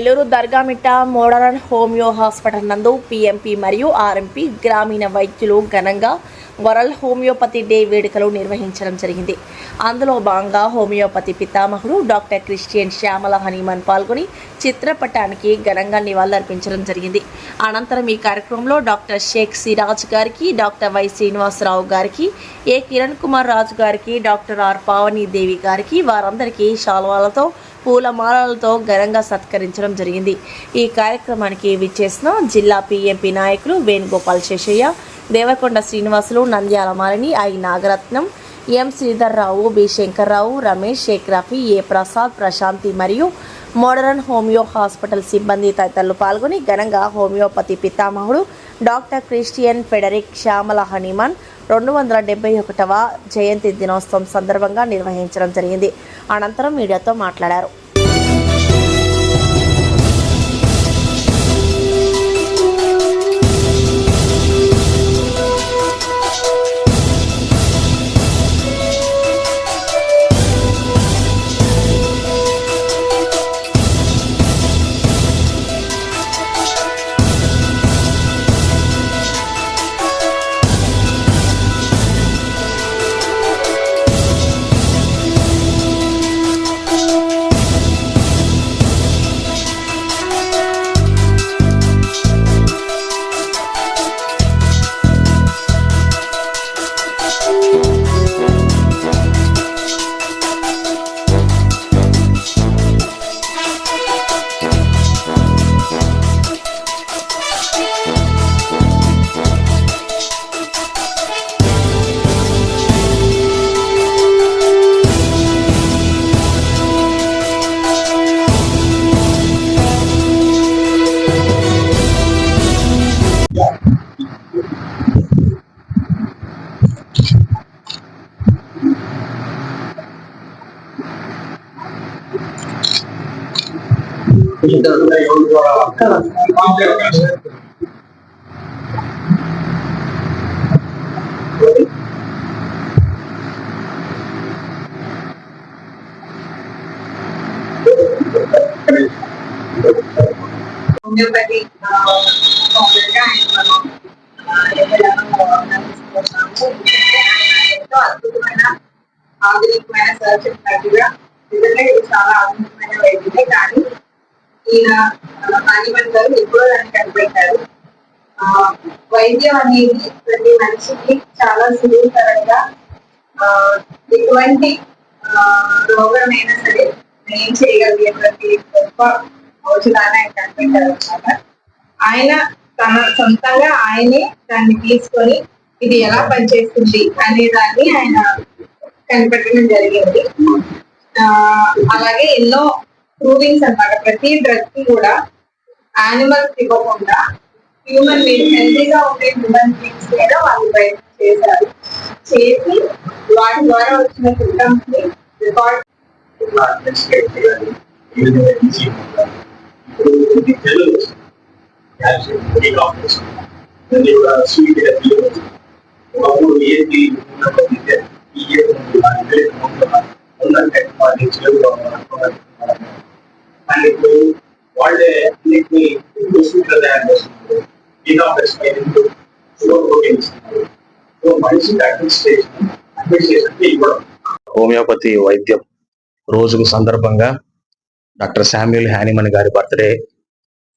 Nellore Dargamitta modern homeo hospital నందు PMP మరియు RMP గ్రామీణ వైద్యులు ఘనంగా వరల్డ్ హోమియోపతి డే వేడుకలు నిర్వహించడం జరిగింది. అందులో భాగంగా హోమియోపతి పితామహుడు డాక్టర్ క్రిస్టియన్ శ్యామల హనీమన్ పాల్గొని చిత్రపటానికి ఘనంగా నివాళులర్పించడం జరిగింది. అనంతరం ఈ కార్యక్రమంలో డాక్టర్ షేక్ సిరాజ్ గారికి, డాక్టర్ వై శ్రీనివాసరావు గారికి, ఏ కిరణ్ కుమార్ రాజు గారికి, డాక్టర్ ఆర్ పావనీదేవి గారికి వారందరికీ శాల్వాలతో పూలమాలలతో ఘనంగా సత్కరించడం జరిగింది. ఈ కార్యక్రమానికి విచ్చేసిన జిల్లా పీఎంపీ నాయకులు Venugopal Seshaiah, Devakonda Srinivasulu, Nandyala Malini, I Nagaratnam, M Sridhar Rao, B Shankar Rao, Ramesh, Sheikh Rafi, A Prasad, Prashanti మరియు మోడరన్ హోమియో హాస్పిటల్ సిబ్బంది తదితరులు పాల్గొని ఘనంగా హోమియోపతి పితామహుడు డాక్టర్ క్రిస్టియన్ ఫెడరిక్ శ్యామల హనీమన్ 271వ జయంతి దినోత్సవం సందర్భంగా నిర్వహించడం జరిగింది. అనంతరం మీడియాతో మాట్లాడారు. హోమియోపతి ఎంతో అద్భుతమైన ఆధునికమైన సర్జన్ నిజంగా ఇది చాలా ఆధునికమైన వైద్యులే. కానీ ఈయన హనీమన్ గారు ఎప్పుడో దాన్ని కనిపెట్టారు. వైద్యం అనేది ప్రతి మనిషికి చాలా సులువుతరంగా ఎటువంటి రోగమైనా సరే ఏం చేయగలిగేటువంటి గొప్ప ఔషధాన్ని ఆయన కనిపెట్టారు అనమాట. ఆయన తన సొంతంగా ఆయనే దాన్ని తీసుకొని ఇది ఎలా పనిచేస్తుంది అనే దాన్ని ఆయన కనిపెట్టడం జరిగింది. అలాగే ఎన్నో ప్రూవింగ్స్ అన్నమాట. ప్రతి డ్రగ్ కి కూడా యానిమల్స్ ఇవ్వకుండా హ్యూమన్ బీయింగ్ హెల్తీగా ఉండే హ్యూమన్ బీయింగ్స్ మీద వాళ్ళు ప్రయత్నం చేశారు. చేసి వాటి ద్వారా వచ్చిన సిస్టమ్స్ ని రికార్డ్ వాళ్ళే అన్నింటినీ తయారు చేస్తున్నారు. హోమియోపతి వైద్యం రోజుకు సందర్భంగా డాక్టర్ శామ్యూల్ హ్యానిమన్ గారి బర్త్డే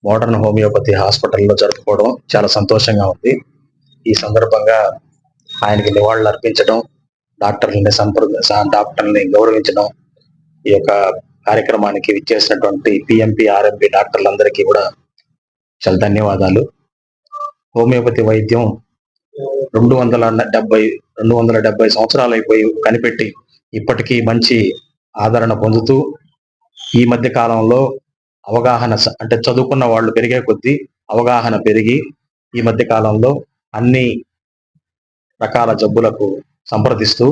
మోడర్న్ హోమియోపతి హాస్పిటల్లో జరుపుకోవడం చాలా సంతోషంగా ఉంది. ఈ సందర్భంగా ఆయనకి నివాళులు అర్పించడం, డాక్టర్ని గౌరవించడం, ఈ యొక్క కార్యక్రమానికి విచ్చేసినటువంటి పిఎంపి ఆర్ఎంపి డాక్టర్లందరికీ కూడా చాలా ధన్యవాదాలు. హోమియోపతి వైద్యం 270 సంవత్సరాలు అయిపోయి కనిపెట్టి ఇప్పటికీ మంచి ఆదరణ పొందుతూ, ఈ మధ్య కాలంలో అవగాహన అంటే చదువుకున్న వాళ్ళు పెరిగే కొద్దీ అవగాహన పెరిగి ఈ మధ్య కాలంలో అన్ని రకాల జబ్బులకు సంప్రదిస్తూ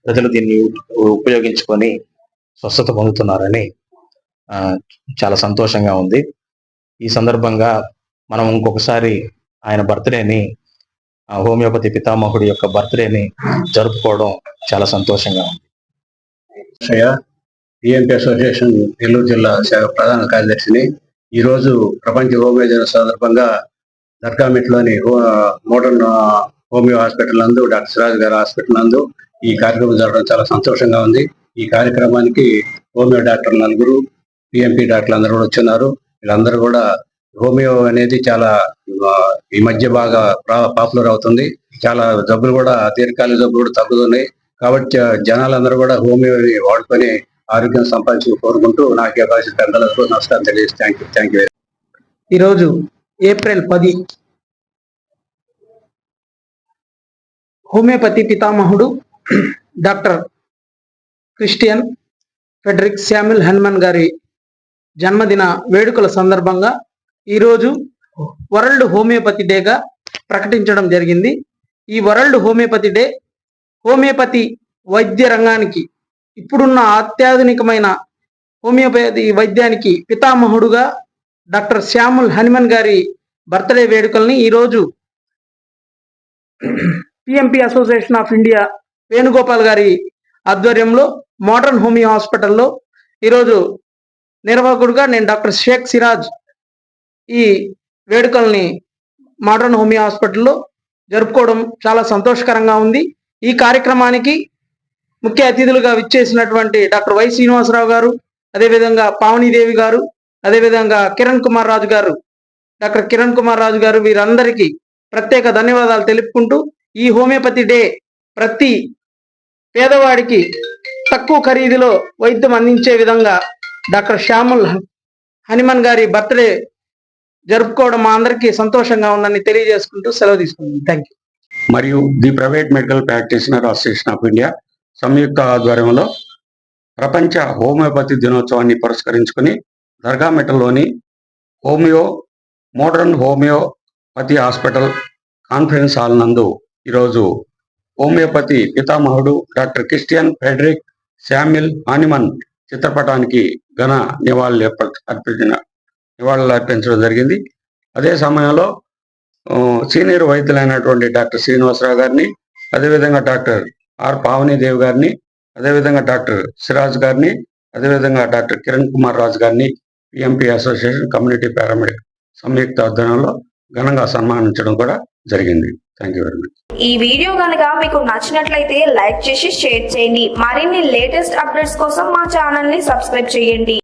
ప్రజలు దీన్ని ఉపయోగించుకొని స్వస్థత పొందుతున్నారని చాలా సంతోషంగా ఉంది. ఈ సందర్భంగా మనం ఇంకొకసారి ఆయన బర్త్డేని, హోమియోపతి పితామహుడి యొక్క బర్త్డేని జరుపుకోవడం చాలా సంతోషంగా ఉంది. పిఎంపి అసోసియేషన్ నెల్లూరు జిల్లా ప్రధాన కార్యదర్శిని. ఈరోజు ప్రపంచ హోమియో దినోత్సవం సందర్భంగా దర్గామిట్లోని మోడర్న్ హోమియో హాస్పిటల్ నందు, డాక్టర్ సిరాజ్ గారి హాస్పిటల్ నందు ఈ కార్యక్రమం జరగడం చాలా సంతోషంగా ఉంది. ఈ కార్యక్రమానికి హోమియో డాక్టర్లు 4, పిఎంపి డాక్టర్లు అందరూ కూడా వచ్చినారు. వీళ్ళందరూ కూడా హోమియో అనేది చాలా ఈ మధ్య బాగా పాపులర్ అవుతుంది. చాలా జబ్బులు కూడా, దీర్ఘకాలిక జబ్బులు కూడా తగ్గుతున్నాయి. కాబట్టి జనాలందరూ కూడా హోమియోని వాడుకొని ఆరోగ్యం సంపాదించి కోరుకుంటూ నాకు ఈ అవకాశం పెద్దలకు నమస్కారం తెలియజేసి థ్యాంక్ యూ. ఈరోజు ఏప్రిల్ 10 హోమియోపతి పితామహుడు డాక్టర్ క్రిస్టియన్ ఫెడరిక్ శామ్యూల్ హెన్మన్ గారి జన్మదిన వేడుకల సందర్భంగా ఈరోజు వరల్డ్ హోమియోపతి డేగా ప్రకటించడం జరిగింది. ఈ వరల్డ్ హోమియోపతి డే హోమియోపతి వైద్య రంగానికి, ఇప్పుడున్న అత్యాధునికమైన హోమియోపతి వైద్యానికి పితామహుడుగా డాక్టర్ శామ్యూల్ హెన్మన్ గారి బర్త్డే వేడుకల్ని ఈరోజు PMP association of India Venugopal గారి ఆధ్వర్యంలో మోడర్న్ హోమియో హాస్పిటల్లో ఈరోజు నిర్వాహకుడుగా నేను డాక్టర్ షేక్ సిరాజ్ ఈ వేడుకల్ని మోడర్న్ హోమియో హాస్పిటల్లో జరుపుకోవడం చాలా సంతోషకరంగా ఉంది. ఈ కార్యక్రమానికి ముఖ్య అతిథులుగా విచ్చేసినటువంటి డాక్టర్ వై శ్రీనివాసరావు గారు, అదేవిధంగా పావనీదేవి గారు, అదేవిధంగా కిరణ్ కుమార్ రాజు గారు, డాక్టర్ కిరణ్ కుమార్ రాజు గారు, వీరందరికీ ప్రత్యేక ధన్యవాదాలు తెలుపుకుంటూ ఈ హోమియోపతి డే ప్రతి పేదవాడికి తక్కువ ఖరీదులో వైద్యం అందించే విధంగా డాక్టర్ శామ్యూల్ హెన్మన్ గారి బర్త్డే జరుపుకోవడం మా అందరికీ సంతోషంగా ఉందని తెలియజేసుకుంటూ సెలవు తీసుకుంటాం. Thank you. మరియు the private medical practitioner association of India సంయుక్త ఆధ్వర్యంలో ప్రపంచ హోమియోపతి దినోత్సవాన్ని పురస్కరించుకుని దర్గామిట్టలోని modern homeopathy hospital conference hall నందు ఈరోజు హోమియోపతి పితామహుడు doctor Christian Friedrich Samuel Hahnemann చిత్రపటానికి ఘన నివాళులు అర్పించడం జరిగింది. అదే సమయంలో సీనియర్ వైద్యులైనటువంటి డాక్టర్ శ్రీనివాసరావు గారిని, అదేవిధంగా డాక్టర్ ఆర్ పావనీదేవి గారిని, అదేవిధంగా డాక్టర్ సిరాజ్ గారిని, అదేవిధంగా డాక్టర్ కిరణ్ కుమార్ రాజు గారిని పిఎంపి అసోసియేషన్ కమ్యూనిటీ పారామెడిక్ సంయుక్త ఆధ్వర్యంలో ఘనంగా సన్మానించడం కూడా జరిగింది. Thank you very much. ఈ వీడియో కనుక మీకు నచ్చినట్లయితే లైక్ చేసి షేర్ చేయండి. మరిన్ని లేటెస్ట్ అప్డేట్స్ కోసం మా ఛానల్ ని సబ్స్క్రైబ్ చేయండి.